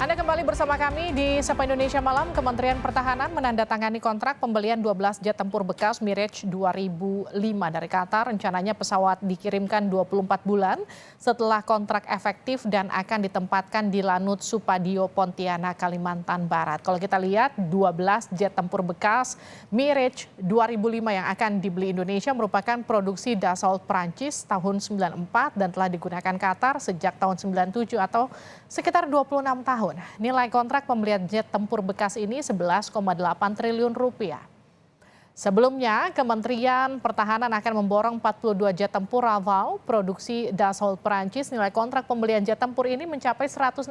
Anda kembali bersama kami di Sapa Indonesia Malam. Kementerian Pertahanan menandatangani kontrak pembelian 12 jet tempur bekas Mirage 2005 dari Qatar. Rencananya pesawat dikirimkan 24 bulan setelah kontrak efektif dan akan ditempatkan di Lanut Supadio, Pontianak, Kalimantan Barat. Kalau kita lihat 12 jet tempur bekas Mirage 2005 yang akan dibeli Indonesia merupakan produksi Dassault Prancis tahun 94 dan telah digunakan Qatar sejak tahun 97 atau sekitar 26 tahun. Nilai kontrak pembelian jet tempur bekas ini 11,8 triliun rupiah. Sebelumnya, Kementerian Pertahanan akan memborong 42 jet tempur Rafale produksi Dassault Prancis. Nilai kontrak pembelian jet tempur ini mencapai 116,19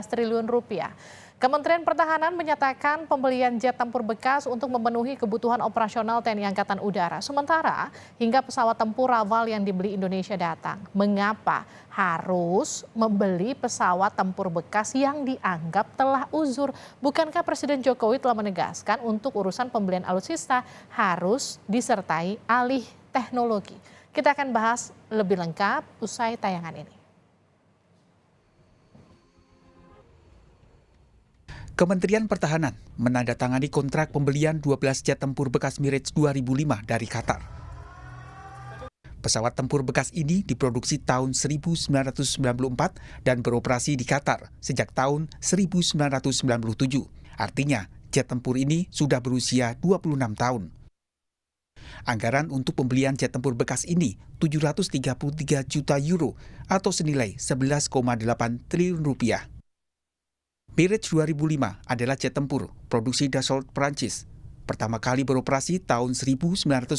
triliun rupiah. Kementerian Pertahanan menyatakan pembelian jet tempur bekas untuk memenuhi kebutuhan operasional TNI Angkatan Udara. Sementara hingga pesawat tempur Rafale yang dibeli Indonesia datang. Mengapa harus membeli pesawat tempur bekas yang dianggap telah uzur? Bukankah Presiden Jokowi telah menegaskan untuk urusan pembelian alutsista harus disertai alih teknologi? Kita akan bahas lebih lengkap usai tayangan ini. Kementerian Pertahanan menandatangani kontrak pembelian 12 jet tempur bekas Mirage 2005 dari Qatar. Pesawat tempur bekas ini diproduksi tahun 1994 dan beroperasi di Qatar sejak tahun 1997. Artinya, jet tempur ini sudah berusia 26 tahun. Anggaran untuk pembelian jet tempur bekas ini 733 juta euro atau senilai 11,8 triliun rupiah. Mirage 2005 adalah jet tempur produksi Dassault Prancis. Pertama kali beroperasi tahun 1986.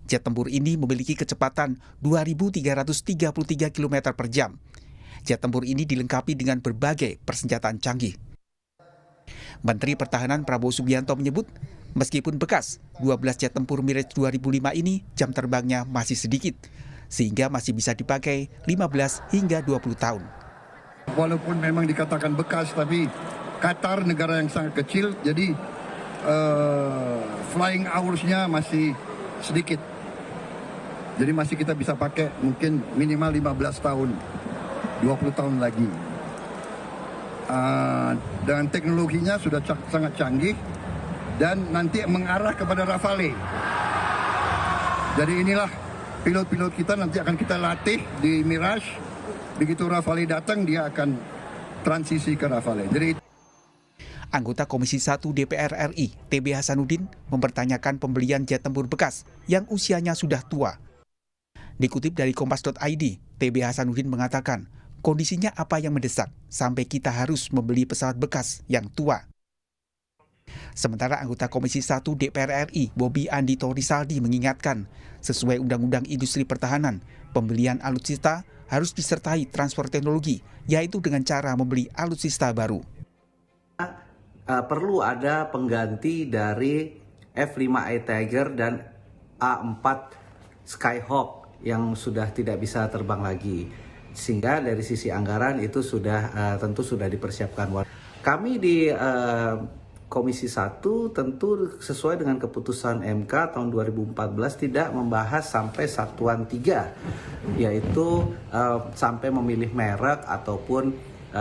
Jet tempur ini memiliki kecepatan 2.333 km per jam. Jet tempur ini dilengkapi dengan berbagai persenjataan canggih. Menteri Pertahanan Prabowo Subianto menyebut, meskipun bekas, 12 jet tempur Mirage 2005 ini jam terbangnya masih sedikit, sehingga masih bisa dipakai 15 hingga 20 tahun. Walaupun memang dikatakan bekas, tapi Qatar negara yang sangat kecil, jadi flying hours-nya masih sedikit. Jadi masih kita bisa pakai mungkin minimal 15 tahun, 20 tahun lagi. Dan teknologinya sudah sangat canggih dan nanti mengarah kepada Rafale. Jadi inilah pilot-pilot kita nanti akan kita latih di Mirage. Begitu Rafale datang, dia akan transisi ke Rafale. Jadi Anggota Komisi 1 DPR RI, TB Hasanuddin, mempertanyakan pembelian jet tempur bekas yang usianya sudah tua. Dikutip dari Kompas.id, TB Hasanuddin mengatakan, kondisinya apa yang mendesak sampai kita harus membeli pesawat bekas yang tua. Sementara anggota Komisi 1 DPR RI, Bobi Andito Risaldi mengingatkan, sesuai Undang-Undang Industri Pertahanan, pembelian alutsista harus disertai transfer teknologi, yaitu dengan cara membeli alutsista baru. Perlu ada pengganti dari F-5A Tiger dan A-4 Skyhawk yang sudah tidak bisa terbang lagi. Sehingga dari sisi anggaran itu sudah tentu sudah dipersiapkan. Kami di Komisi 1 tentu sesuai dengan keputusan MK tahun 2014 tidak membahas sampai satuan 3, yaitu sampai memilih merek ataupun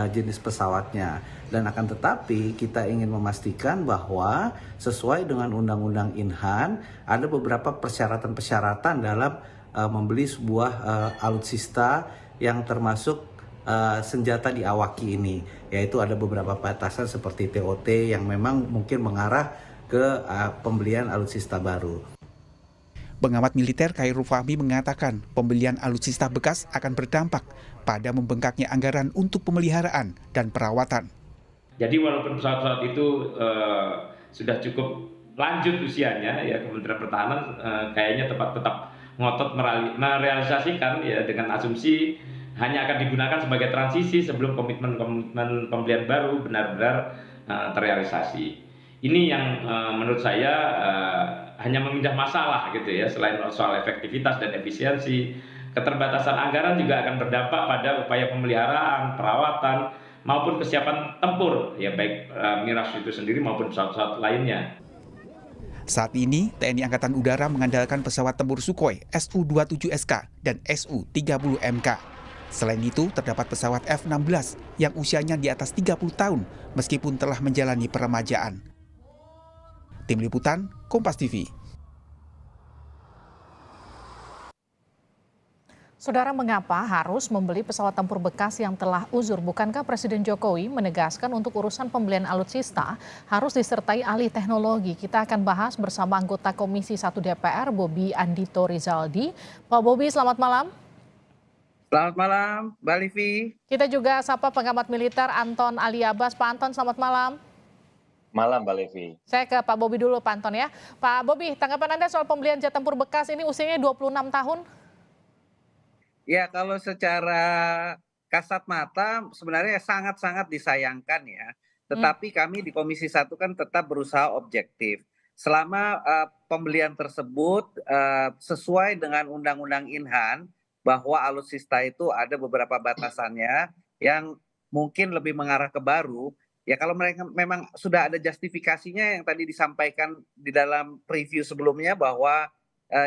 jenis pesawatnya. Dan akan tetapi kita ingin memastikan bahwa sesuai dengan Undang-Undang Inhan ada beberapa persyaratan-persyaratan dalam membeli sebuah alutsista yang termasuk senjata diawaki ini, yaitu ada beberapa batasan seperti TOT yang memang mungkin mengarah ke pembelian alutsista baru. Pengamat militer Khairul Fahmi mengatakan pembelian alutsista bekas akan berdampak pada membengkaknya anggaran untuk pemeliharaan dan perawatan. Jadi walaupun pesawat-pesawat itu sudah cukup lanjut usianya, ya Kementerian Pertahanan kayaknya tetap ngotot merealisasikan ya dengan asumsi hanya akan digunakan sebagai transisi sebelum komitmen pembelian baru benar-benar terrealisasi. Ini yang menurut saya hanya memindah masalah gitu ya, selain soal efektivitas dan efisiensi, keterbatasan anggaran juga akan berdampak pada upaya pemeliharaan, perawatan, maupun kesiapan tempur, ya baik Mirage itu sendiri maupun pesawat-pesawat lainnya. Saat ini, TNI Angkatan Udara mengandalkan pesawat tempur Sukhoi Su-27SK dan Su-30MK. Selain itu, terdapat pesawat F-16 yang usianya di atas 30 tahun meskipun telah menjalani peremajaan. Tim Liputan, Kompas TV. Saudara, mengapa harus membeli pesawat tempur bekas yang telah uzur? Bukankah Presiden Jokowi menegaskan untuk urusan pembelian alutsista harus disertai ahli teknologi? Kita akan bahas bersama anggota Komisi 1 DPR, Bobi Andito Rizaldi. Pak Bobi, selamat malam. Selamat malam, Mbak Livi. Kita juga sapa pengamat militer Anton Ali Abbas. Pak Anton, selamat malam. Malam, Mbak Levi. Saya ke Pak Bobi dulu, Pak Anton ya. Pak Bobi, tanggapan Anda soal pembelian jet tempur bekas ini usianya 26 tahun? Ya, kalau secara kasat mata sebenarnya sangat-sangat disayangkan ya. Tetapi kami di Komisi 1 kan tetap berusaha objektif. Selama pembelian tersebut sesuai dengan Undang-Undang Inhan, bahwa alutsista itu ada beberapa batasannya yang mungkin lebih mengarah ke baru. Ya kalau mereka memang sudah ada justifikasinya yang tadi disampaikan di dalam preview sebelumnya bahwa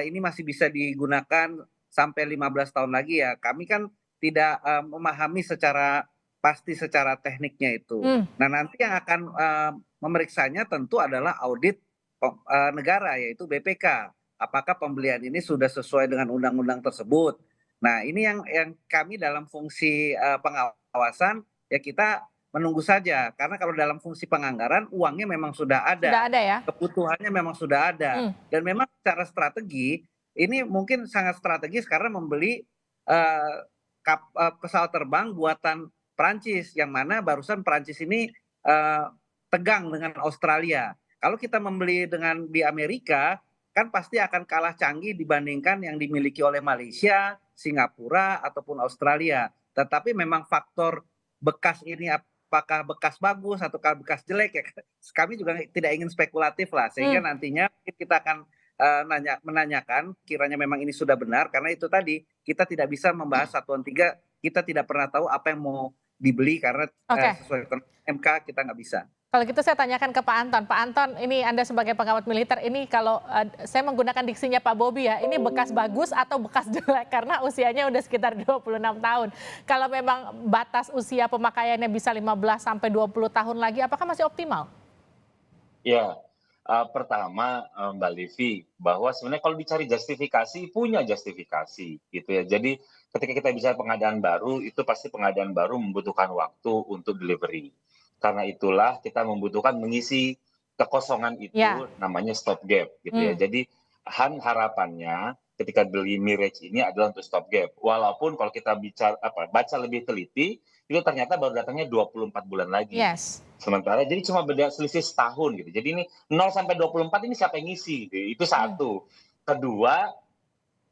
ini masih bisa digunakan sampai 15 tahun lagi ya. Kami kan tidak memahami secara pasti secara tekniknya itu. Nah nanti yang akan memeriksanya tentu adalah audit negara yaitu BPK. Apakah pembelian ini sudah sesuai dengan undang-undang tersebut? Nah ini yang kami dalam fungsi pengawasan ya kita menunggu saja. Karena kalau dalam fungsi penganggaran uangnya memang sudah ada. Sudah ada ya? Kebutuhannya memang sudah ada. Dan memang secara strategi ini mungkin sangat strategis karena membeli pesawat terbang buatan Prancis yang mana barusan Prancis ini tegang dengan Australia. Kalau kita membeli dengan di Amerika kan pasti akan kalah canggih dibandingkan yang dimiliki oleh Malaysia, Singapura ataupun Australia. Tetapi memang faktor bekas ini apakah bekas bagus atau bekas jelek ya kami juga tidak ingin spekulatif lah sehingga nantinya kita akan menanyakan kiranya memang ini sudah benar karena itu tadi kita tidak bisa membahas satuan tiga, kita tidak pernah tahu apa yang mau dibeli karena sesuai MK kita nggak bisa. Kalau gitu saya tanyakan ke Pak Anton. Pak Anton, ini Anda sebagai pengamat militer, ini kalau saya menggunakan diksinya Pak Bobi ya, ini bekas bagus atau bekas jelek? Karena usianya udah sekitar 26 tahun. Kalau memang batas usia pemakaiannya bisa 15 sampai 20 tahun lagi, apakah masih optimal? Ya, pertama Mbak Livi, bahwa sebenarnya kalau dicari justifikasi, punya justifikasi gitu ya. Jadi ketika kita bicara pengadaan baru, itu pasti pengadaan baru membutuhkan waktu untuk delivery. Karena itulah kita membutuhkan mengisi kekosongan itu namanya stop gap gitu ya. Jadi harapannya ketika beli Mirage ini adalah untuk stop gap. Walaupun kalau kita baca lebih teliti, itu ternyata baru datangnya 24 bulan lagi. Sementara jadi cuma beda selisih setahun gitu. Jadi ini 0 sampai 24 ini siapa yang ngisi gitu. Itu satu. Kedua,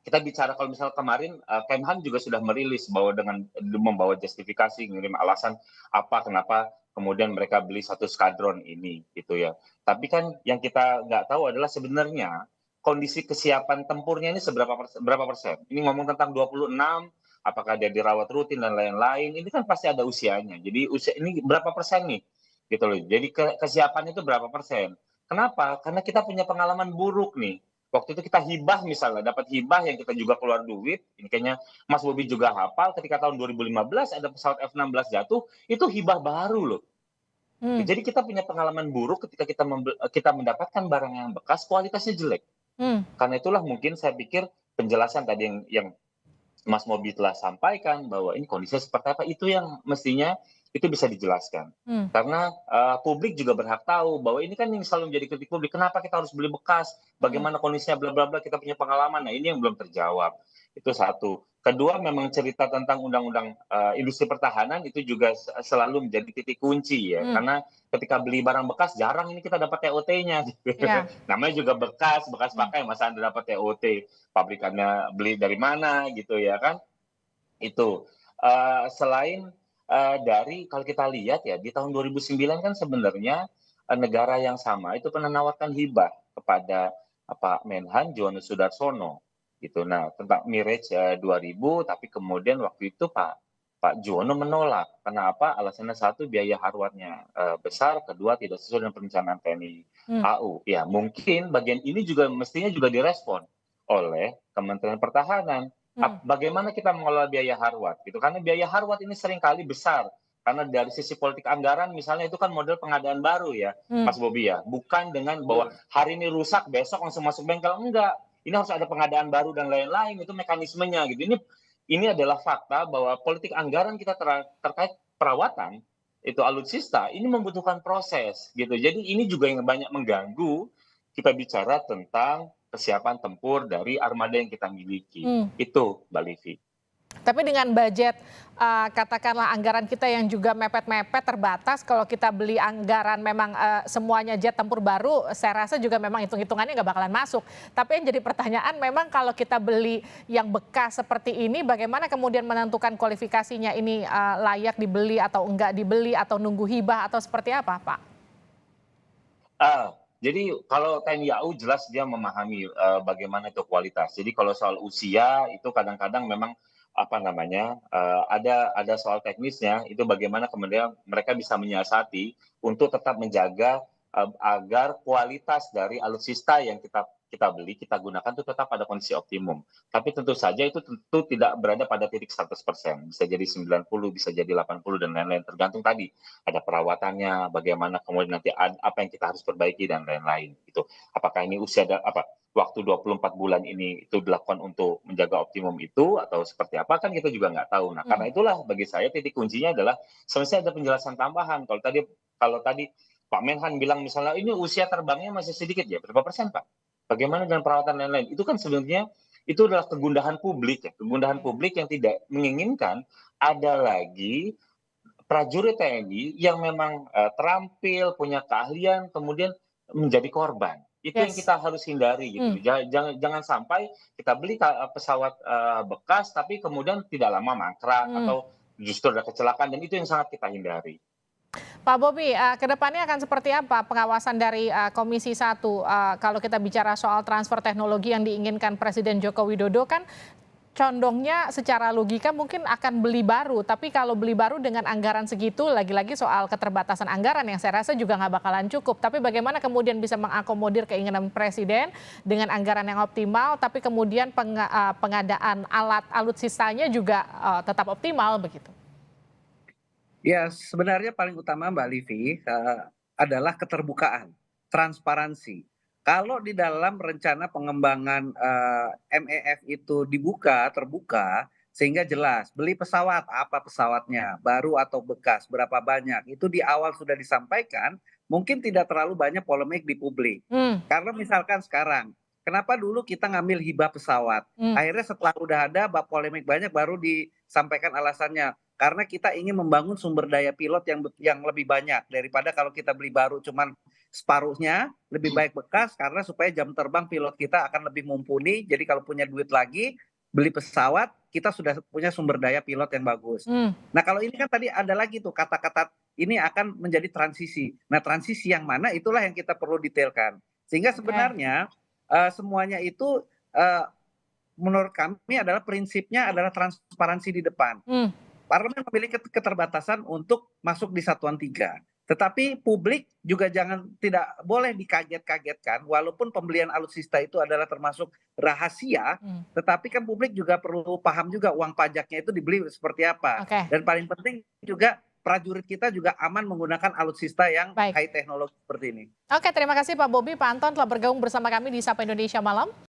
kita bicara kalau misalnya kemarin Kemhan juga sudah merilis bahwa dengan membawa justifikasi, ngirim alasan apa kenapa kemudian mereka beli satu skadron ini gitu ya. Tapi kan yang kita nggak tahu adalah sebenarnya kondisi kesiapan tempurnya ini berapa persen. Ini ngomong tentang 26, apakah dia dirawat rutin dan lain-lain, ini kan pasti ada usianya. Jadi usia ini berapa persen nih gitu loh. Jadi kesiapan itu berapa persen. Kenapa? Karena kita punya pengalaman buruk nih. Waktu itu kita hibah misalnya, dapat hibah yang kita juga keluar duit, ini kayaknya Mas Bobi juga hafal, ketika tahun 2015 ada pesawat F-16 jatuh, itu hibah baru loh. Jadi kita punya pengalaman buruk ketika kita mendapatkan barang yang bekas, kualitasnya jelek. Karena itulah mungkin saya pikir penjelasan tadi yang Mas Bobi telah sampaikan, bahwa ini kondisinya seperti apa, itu yang mestinya itu bisa dijelaskan. Karena publik juga berhak tahu bahwa ini kan yang selalu menjadi kritik publik, kenapa kita harus beli bekas, bagaimana kondisinya, bla bla bla, kita punya pengalaman. Nah ini yang belum terjawab. Itu satu. Kedua, memang cerita tentang undang-undang industri pertahanan itu juga selalu menjadi titik kunci ya. Karena ketika beli barang bekas jarang ini kita dapat TOT-nya. Namanya juga bekas pakai, masa Anda dapat TOT, pabrikannya beli dari mana gitu ya kan. Itu selain dari kalau kita lihat ya di tahun 2009 kan sebenarnya negara yang sama itu pernah menawarkan hibah kepada Pak Menhan Johannes Sudarsono gitu. Nah tentang Mirage 2000, tapi kemudian waktu itu Pak Jono menolak. Kenapa? Alasannya satu, biaya harwatnya besar, kedua tidak sesuai dengan perencanaan TNI AU. Ya mungkin bagian ini juga mestinya juga direspon oleh Kementerian Pertahanan. Bagaimana kita mengelola biaya harwat gitu, karena biaya harwat ini seringkali besar. Karena dari sisi politik anggaran misalnya itu kan model pengadaan baru ya, Mas Bobi ya. Bukan dengan bahwa hari ini rusak besok langsung masuk bengkel, enggak. Ini harus ada pengadaan baru dan lain-lain, itu mekanismenya gitu. Ini adalah fakta bahwa politik anggaran kita terkait perawatan itu alutsista ini membutuhkan proses gitu. Jadi ini juga yang banyak mengganggu kita bicara tentang kesiapan tempur dari armada yang kita miliki. Itu Mbak Livi. Tapi dengan budget katakanlah anggaran kita yang juga mepet-mepet terbatas, kalau kita beli anggaran memang semuanya jet tempur baru, saya rasa juga memang hitung-hitungannya nggak bakalan masuk. Tapi yang jadi pertanyaan memang kalau kita beli yang bekas seperti ini, bagaimana kemudian menentukan kualifikasinya ini layak dibeli atau enggak dibeli atau nunggu hibah atau seperti apa, Pak? Jadi kalau TNI AU jelas dia memahami bagaimana itu kualitas. Jadi kalau soal usia itu kadang-kadang memang ada soal teknisnya itu bagaimana kemudian mereka bisa menyiasati untuk tetap menjaga agar kualitas dari alutsista yang kita beli, kita gunakan itu tetap pada kondisi optimum. Tapi tentu saja itu tentu tidak berada pada titik 100%. Bisa jadi 90, bisa jadi 80 dan lain-lain. Tergantung tadi ada perawatannya, bagaimana kemudian nanti apa yang kita harus perbaiki dan lain-lain. Gitu. Apakah ini waktu 24 bulan ini itu dilakukan untuk menjaga optimum itu atau seperti apa kan kita juga nggak tahu. Nah karena itulah bagi saya titik kuncinya adalah sebenarnya ada penjelasan tambahan. Kalau tadi Pak Menhan bilang misalnya ini usia terbangnya masih sedikit ya, berapa persen Pak? Bagaimana dengan perawatan lain-lain? Itu kan sebenarnya itu adalah kegundahan publik ya, kegundahan publik yang tidak menginginkan ada lagi prajurit TNI yang memang terampil, punya keahlian, kemudian menjadi korban. Itu yang kita harus hindari gitu. Jangan sampai kita beli pesawat bekas tapi kemudian tidak lama mangkrak atau justru ada kecelakaan dan itu yang sangat kita hindari. Pak Bobi, ke depannya akan seperti apa pengawasan dari Komisi 1 kalau kita bicara soal transfer teknologi yang diinginkan Presiden Joko Widodo kan condongnya secara logika mungkin akan beli baru, tapi kalau beli baru dengan anggaran segitu, lagi-lagi soal keterbatasan anggaran yang saya rasa juga nggak bakalan cukup. Tapi bagaimana kemudian bisa mengakomodir keinginan Presiden dengan anggaran yang optimal, tapi kemudian pengadaan alutsistanya juga tetap optimal begitu? Ya, sebenarnya paling utama Mbak Livi adalah keterbukaan, transparansi. Kalau di dalam rencana pengembangan MEF itu terbuka, sehingga jelas beli pesawat, apa pesawatnya, baru atau bekas, berapa banyak, itu di awal sudah disampaikan, mungkin tidak terlalu banyak polemik di publik. Karena misalkan sekarang, kenapa dulu kita ngambil hibah pesawat? Akhirnya setelah udah ada polemik banyak baru disampaikan alasannya. Karena kita ingin membangun sumber daya pilot yang lebih banyak daripada kalau kita beli baru cuman separuhnya, lebih baik bekas karena supaya jam terbang pilot kita akan lebih mumpuni. Jadi kalau punya duit lagi beli pesawat, kita sudah punya sumber daya pilot yang bagus. Nah kalau ini kan tadi ada lagi tuh kata-kata ini akan menjadi transisi. Nah transisi yang mana itulah yang kita perlu detailkan. Sehingga sebenarnya semuanya itu menurut kami adalah prinsipnya adalah transparansi di depan. Parlemen memiliki keterbatasan untuk masuk di satuan 3. Tetapi publik juga tidak boleh dikaget-kagetkan, walaupun pembelian alutsista itu adalah termasuk rahasia, tetapi kan publik juga perlu paham juga uang pajaknya itu dibeli seperti apa. Dan paling penting juga prajurit kita juga aman menggunakan alutsista yang high teknologi seperti ini. Oke, terima kasih Pak Bobi, Pak Anton telah bergabung bersama kami di Sapa Indonesia Malam.